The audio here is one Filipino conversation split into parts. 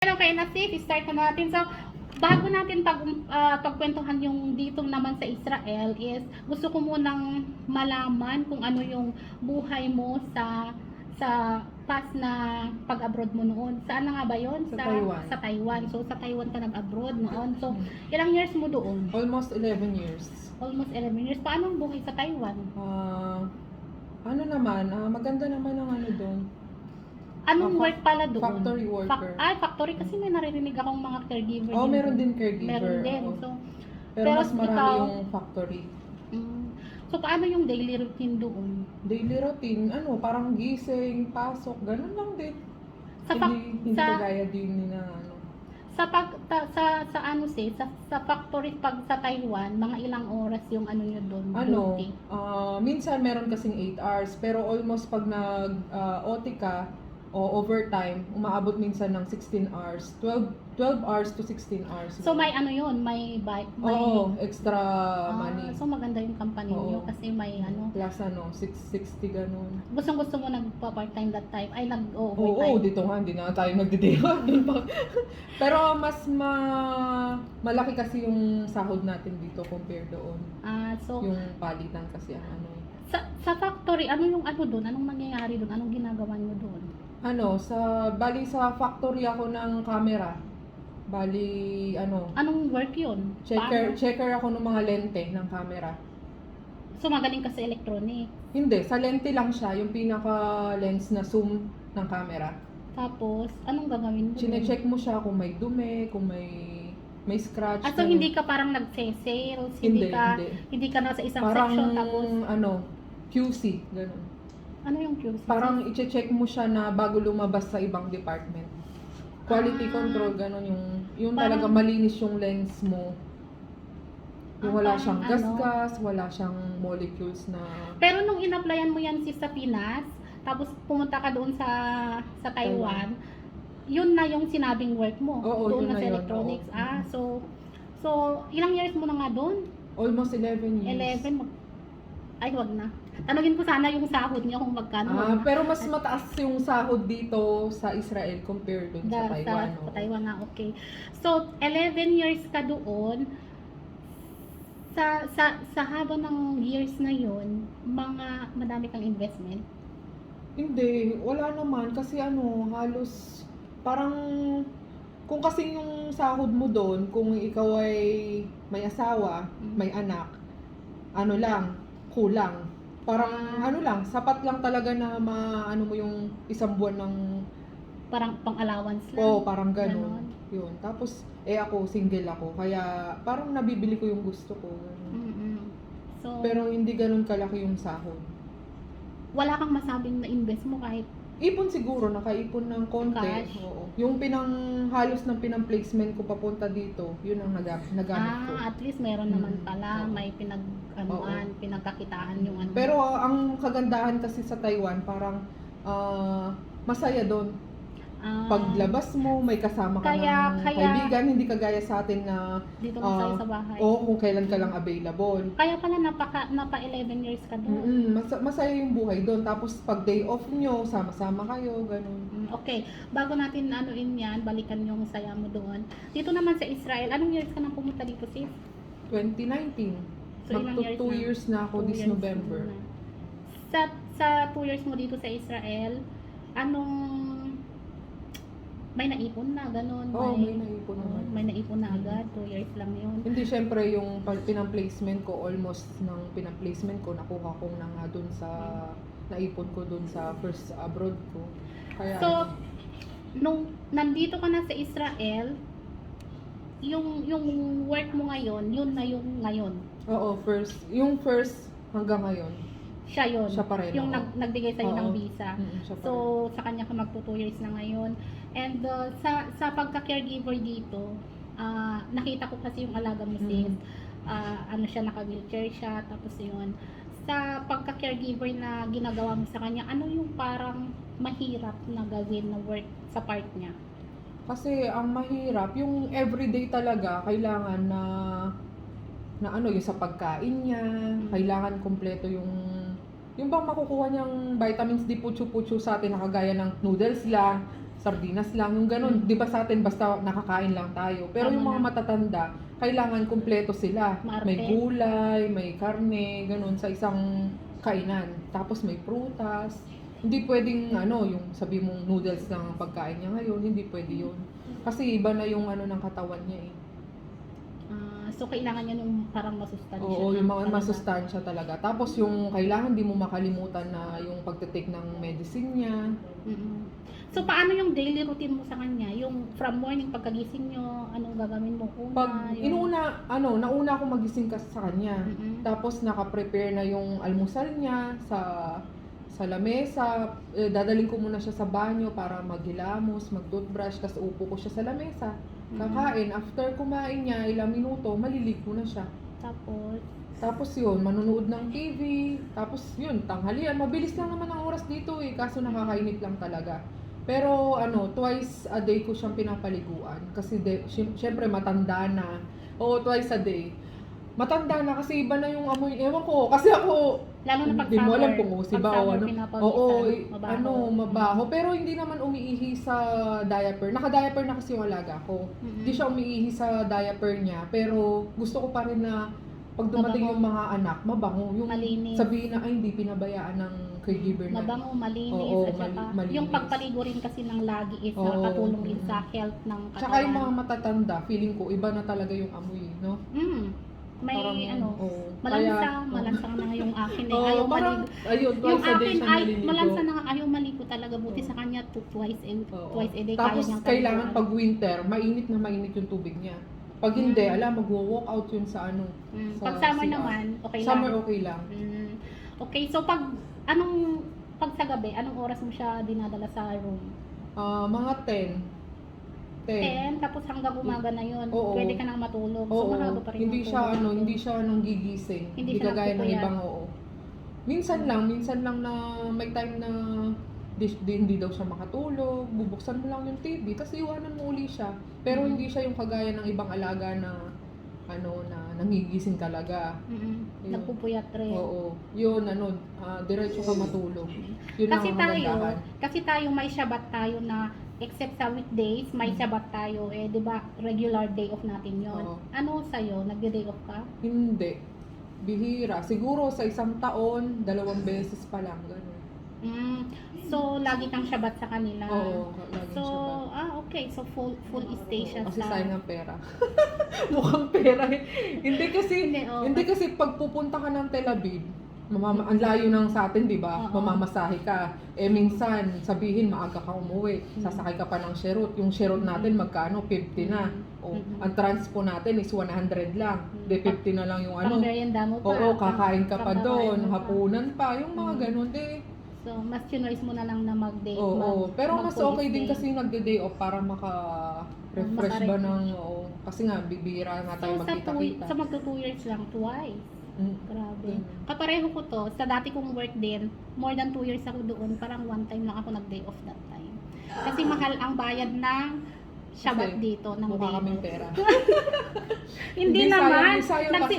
Okay na safe, start na natin. So, bago natin pagkwentuhan yung dito naman sa Israel is gusto ko munang malaman kung ano yung buhay mo sa past na pag-abroad mo noon. Saan na nga ba yun? Sa Taiwan. Sa Taiwan. So, sa Taiwan ka nag-abroad noon. So, ilang years mo doon? Almost 11 years. Almost 11 years. Paano ang buhay sa Taiwan? Maganda naman ang ano doon. Anong work pala doon? Factory worker. Factory kasi may naririnig akong mga caregiver. Meron din caregiver. Meron din. Oo. So, pero mas marami yung factory. So, paano yung daily routine doon? Daily routine, parang gising, pasok, ganun lang din. Sa Hindi kagaya din na sa factory pag sa Taiwan, mga ilang oras yung ano nyo doon? Duty? Minsan meron kasing 8 hours, pero almost pag nag-OT ka, o overtime, umaabot minsan ng 16 hours. 12 hours to 16 hours. So may ano yun, may extra money. So maganda yung company niyo kasi may Plus 660 ganun. Gusto mo nagpa-part-time that time? Ay, Oo, dito nga, hindi na tayo nagdi-day off. Pero mas malaki kasi yung sahod natin dito compare doon. So yung palitan kasi ang sa factory, doon? Anong nangyayari doon? Anong ginagawa niyo doon? Sa factory ako ng camera. Anong work yun? Checker ako ng mga lente ng camera. So, magaling ka sa electronic. Hindi, sa lente lang siya, yung pinaka-lens na zoom ng camera. Tapos, anong gagawin mo? Chine-check mo siya kung may dumi, kung may scratch. So hindi ka parang nagse-sales, hindi ka na sa isang parang, section tapos QC, ganun. Ano yung QC? Parang i-check mo siya na bago lumabas sa ibang department. Quality control, ganun yung talaga malinis yung lens mo. Yung wala siyang gas-gas, wala siyang molecules na... Pero nung in-applyan mo yan sa Pinas, tapos pumunta ka doon sa Taiwan, yun na yung sinabing work mo. Doon na sa electronics. So ilang years mo na nga doon? Almost 11 years. 11? Ay, wag na. Tanungin ko sana yung sahod niya kung magkano. Pero mas mataas yung sahod dito sa Israel compared doon sa Taiwan. Sa Taiwan na, okay. So, 11 years ka doon. Sa haba ng years na yun, madami kang investment? Hindi, wala naman. Kasi halos parang kung kasi yung sahod mo doon, kung ikaw ay may asawa, may anak, kulang. Parang sapat lang talaga na mo yung isang buwan ng parang pang-allowance lang. Parang ganun. Yun. Tapos ako single ako, kaya parang nabibili ko yung gusto ko. So, pero hindi ganun kalaki yung sahod. Wala kang masabing na-invest mo kahit ipon siguro, nakaipon ng konti. Cash? Oo. Yung halos ng placement ko papunta dito, yun ang nagamit ko. At least meron naman pala, may pinagkakitaan yung Pero ang kagandahan kasi sa Taiwan, parang masaya doon. Paglabas mo, may kasama ka ng kaibigan, hindi kagaya sa atin na dito sa bahay. kung kailan ka lang available. Kaya pala napa 11 years ka doon. Masaya yung buhay doon. Tapos pag day off nyo, sama-sama kayo, ganun. Okay, bago natin balikan yung saya mo doon. Dito naman sa Israel, anong years ka nang pumunta dito, sis? 2019. So, ilang years 2 years na ako this November. Sa 2 years mo dito sa Israel, may naipon na, ganun. May naipon naman. May naipon na agad, 2 years lang yun. Hindi, syempre yung pinang-placement ko, almost ng pinang-placement ko, nakuha ko na nga dun sa, naipon ko dun sa first abroad ko. Kaya, so, nung nandito ka na sa Israel, yung work mo ngayon, yun na yung ngayon. Oo, yung first hanggang ngayon. Siya yun. Siya pa rin. Yung nagbigay sa'yo ng visa. Siya pa So, sa kanya ka magto 2 years na ngayon. And sa pagka-caregiver dito, nakita ko kasi yung alaga mo sis. Siya, naka-wheelchair siya. Tapos yun. Sa pagka-caregiver na ginagawa mo sa kanya, ano yung parang mahirap na gawin na work sa part niya? Kasi ang mahirap, yung everyday talaga, kailangan na yung sa pagkain niya, kailangan kompleto yung bang makukuha niyang vitamins D putyo-putyo sa atin na kagaya ng noodles lang, sardinas lang, yung ganun. Di ba sa atin basta nakakain lang tayo. Pero Tama yung mga na. matatanda, kailangan kumpleto sila. Maarte. May gulay, may karne, ganun sa isang kainan. Tapos may prutas. Hindi pwedeng yung sabi mong noodles lang ang pagkain niya ngayon, hindi pwede yun. Kasi iba na yung ng katawan niya eh. So, kailangan niya nung parang masustansya. Oo, yung mga talaga. masustansya talaga. Tapos yung kailangan di mo makalimutan na yung pagte-take ng medicine niya. Mm-mm. So, paano yung daily routine mo sa kanya? Yung from morning pagkagising nyo, anong gagawin mo una? Pag yung... nauna ako magising kasi sa kanya. Mm-mm. Tapos naka-prepare na yung almusal niya sa lamesa. Dadaling ko muna siya sa banyo para maghilamos, mag-toothbrush, tapos upo ko siya sa lamesa. Kakain. After kumain niya, ilang minuto, maliligo na siya. Tapos yun, manunood ng TV. Tapos yun, tanghalian. Mabilis lang naman ang oras dito eh. Kaso nakakainip lang talaga. Pero twice a day ko siyang pinapaliguan. Kasi syempre matanda na. Oo, twice a day. Matanda na kasi iba na yung amoy. Ewan ko. Kasi ako, Lalo na pag hindi mo summer. alam kung usi ba o ano. Oo, mabaho. mabaho. Pero hindi naman umiihi sa diaper. Naka-diaper na kasi yung alaga ko. Mm-mm. Hindi siya umiihi sa diaper niya. Pero gusto ko pa rin na pag dumating Mabango. yung mga anak, mabango. Yung Malinis. sabihin na, ay hindi pinabayaan ng caregiver na. Mabango, malinis, Oo, at saka malinis. yung pagpaligo rin kasi ng lagi is Oo. nakakatulong din sa health ng katawan. Tsaka yung mga matatanda, feeling ko, iba na talaga yung amoy, no? May oo. malansang na yung akin eh. Oo, Ayaw parang, maligo. ayun, Yung twice a day akin siya ay naliligo. malansa na ayaw maligo talaga. Buti Oo. sa kanya twice Oo. a day Tapos kaya niyang kailangan paliguan. pag winter, mainit na mainit yung tubig niya. Pag hindi, Mm. magwo-walk out yun sa sa Pag summer CR. naman, okay Summer lang. okay lang. Okay, so pag sa gabi, anong oras mo siya dinadala sa room? Mga 10. 10. Tapos hanggang umaga na yun. Oo. Pwede ka nang matulog. So Oo, mahaba pa rin hindi ang siya tulog. hindi siya gigising. Hindi Hindi siya kagaya ng nagpupuyat. ibang Minsan lang na may time na hindi daw siya makatulog, bubuksan mo lang yung TV, tapos iwanan mo uli siya. Pero hindi siya yung kagaya ng ibang alaga na na nangigising talaga. Yun. Nagpupuyat rin. Oo. Yun, diretso ka matulog. Yun lang Kasi ang kagandahan. tayo may Shabbat tayo na except sa weekdays, may Shabbat tayo eh, 'di ba? Regular day off natin 'yon. Oo. Ano sa nagde-day off ka? Hindi. Bihira. Siguro sa isang taon, 2 beses pa lang. Ganun. So lagi kang Shabbat sa kanila. Oo, laging So, siya ba? okay. So full stay siya Kasi sa sayang ang pera. Mukhang pera eh. Hindi, oo. Hindi kasi pag pupunta ka ng Tel Aviv, ang layo ng sa atin, di ba? Oo. Mamamasahe ka. Minsan, sabihin, maaga ka umuwi. Sasakay ka pa ng Sherut. Yung Sherut natin, magkano? 50 na. Ang transpo natin is 100 lang. De 50 na lang yung pang merienda mo pa. Oo, kakain ka pa Kakakain doon. mo pa. Hapunan pa. Yung mga ganun. So, mas choice mo na lang na mag-day. Oo, pero mas mag-full okay din stay. kasi nagde-day off para maka-refresh ba ng, kasi nga, bibira nga tayo So, magkita-kita. sa magto 2 years lang, twice. Grabe. Mm. Kapareho ko to. Sa dati kong work din, more than 2 years ako doon. Parang one time lang ako nag-day off that time. Kasi mahal ang bayad ng Shabbat Kasi dito ng mukha day kaming off. pera. Hindi Hindi, naman. sayang kasi.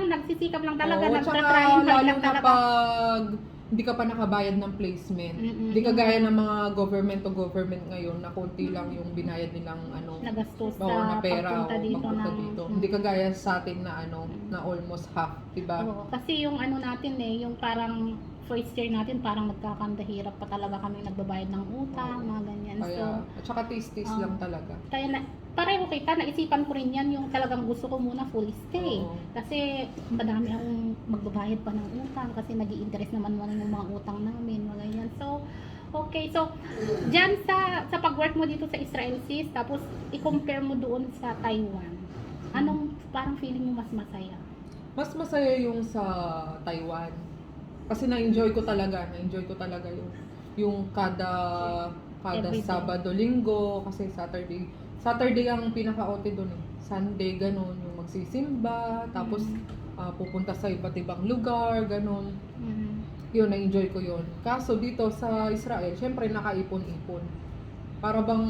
Nagsisikap lang talaga. Oo, Nagtatry tsaka hard lalo lang na talaga. pag hindi ka pa nakabayad ng placement. Hindi kagaya ng mga government to government ngayon na konti lang yung binayad nilang Nagastos na sa pera pagpunta o dito. pagpunta dito. Hindi kagaya sa atin na na almost half, diba? Oo, kasi yung natin yung parang first year natin parang nagkakandahirap pa talaga kami nagbabayad ng utang, mga ganyan. Kaya, at saka taste lang talaga. Kaya pareho kita, naisipan ko rin yan yung talagang gusto ko muna full stay. Oo. Kasi madami akong magbabayad pa ng utang kasi nag-i-interest naman yung mga utang namin, mga ganyan. So, okay. So, dyan sa pag-work mo dito sa Israel sis, tapos i-compare mo doon sa Taiwan. Anong parang feeling mo mas masaya? Mas masaya yung sa Taiwan. Kasi na-enjoy ko talaga yung kada Everyday. Sabado, Linggo, kasi Saturday ang pinaka-OT doon eh. Sunday ganun, yung magsisimba, tapos pupunta sa iba't ibang lugar, ganun. Yun, na-enjoy ko yun. Kaso dito sa Israel, syempre nakaipon-ipon. Para bang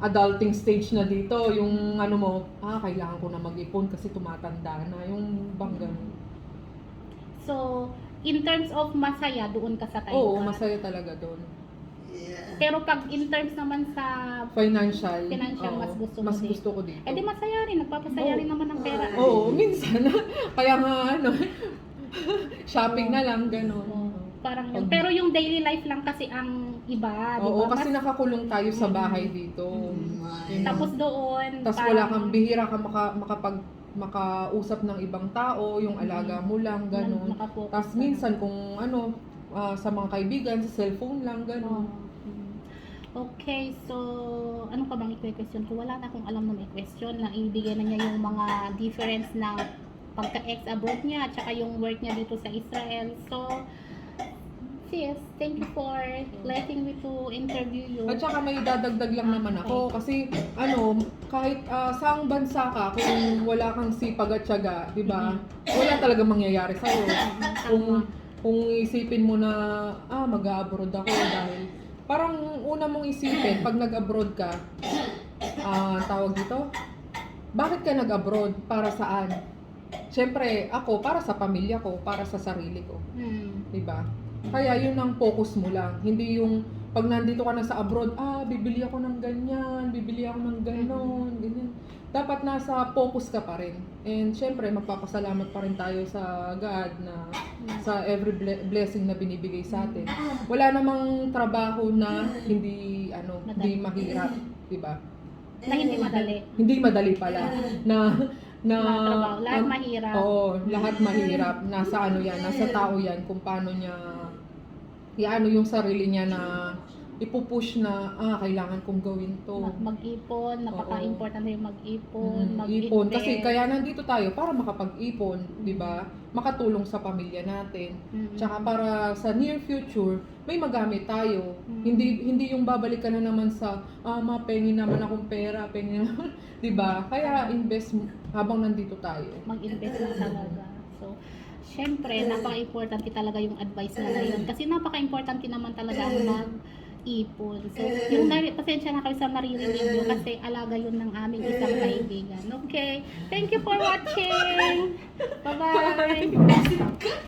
adulting stage na dito, yung kailangan ko na mag-ipon kasi tumatanda na, yung bang ganun. So, in terms of masaya, doon ka sa Taiwan? Oo, masaya talaga doon. Pero pag in terms naman sa Financial, Financial, oo, mas gusto mo mas dito. gusto ko dito. eh di masaya rin, nagpapasaya rin naman ng pera. Oo, minsan. Kaya nga, shopping na lang, gano'n. Oo, parang yun. Pero yung daily life lang kasi ang iba, di Oo, ba? kasi nakakulong tayo sa bahay dito. Yun. Tapos doon, Tapos wala kang, bihira ka makausap ng ibang tao, yung alaga mo lang, gano'n. Nakafocus Tapos ka na. minsan kung sa mga kaibigan, sa cellphone lang, Oo. gano'n. Okay, so ano ka bang i-question ko? Wala na akong alam na may question na ibigay na niya yung mga difference ng pagka-ex abroad niya at saka yung work niya dito sa Israel. So, sis, thank you for letting me to interview you. At saka may dadagdag lang naman ako kasi kahit saang bansa ka kung wala kang sipag at tiyaga, 'di ba? Wala talaga mangyayari sa iyo. Kung isipin mo na mag-abroad ako dahil parang una mong isipin pag nag-abroad ka, tawag dito, bakit ka nag-abroad? Para saan? Siyempre, ako para sa pamilya ko, para sa sarili ko. 'Di ba? Kaya yun ang focus mo lang. Hindi yung pag nandito ka na sa abroad, bibili ako ng ganyan, bibili ako ng ganon, ganyan. Dapat nasa focus ka pa rin. And syempre, magpapasalamat pa rin tayo sa God na sa every blessing na binibigay sa atin. Wala namang trabaho na hindi mahirap, 'di ba? Na hindi madali. Hindi madali pala na Trabaho. Lahat mahirap. Oo, lahat mahirap. Nasa nasa tao yan kung paano niya yung sarili niya na ipupush na kailangan kong gawin to. Mag-ipon, napaka-important yung mag-ipon, Ipon. Kasi kaya nandito tayo para makapag-ipon, 'di ba? Makatulong sa pamilya natin. Tsaka para sa near future, may magamit tayo. Hindi yung babalik ka na naman sa mapengin naman akong pera, pengin naman, 'di ba? Kaya invest habang nandito tayo. Mag-invest na talaga. So, syempre, napaka-importante talaga yung advice na ngayon. Kasi napaka-importante naman talaga ang mag-ipon. So, pasensya na kayo sa naririnig nyo kasi alaga yun ng aming isang kaibigan. Okay, thank you for watching! Bye-bye!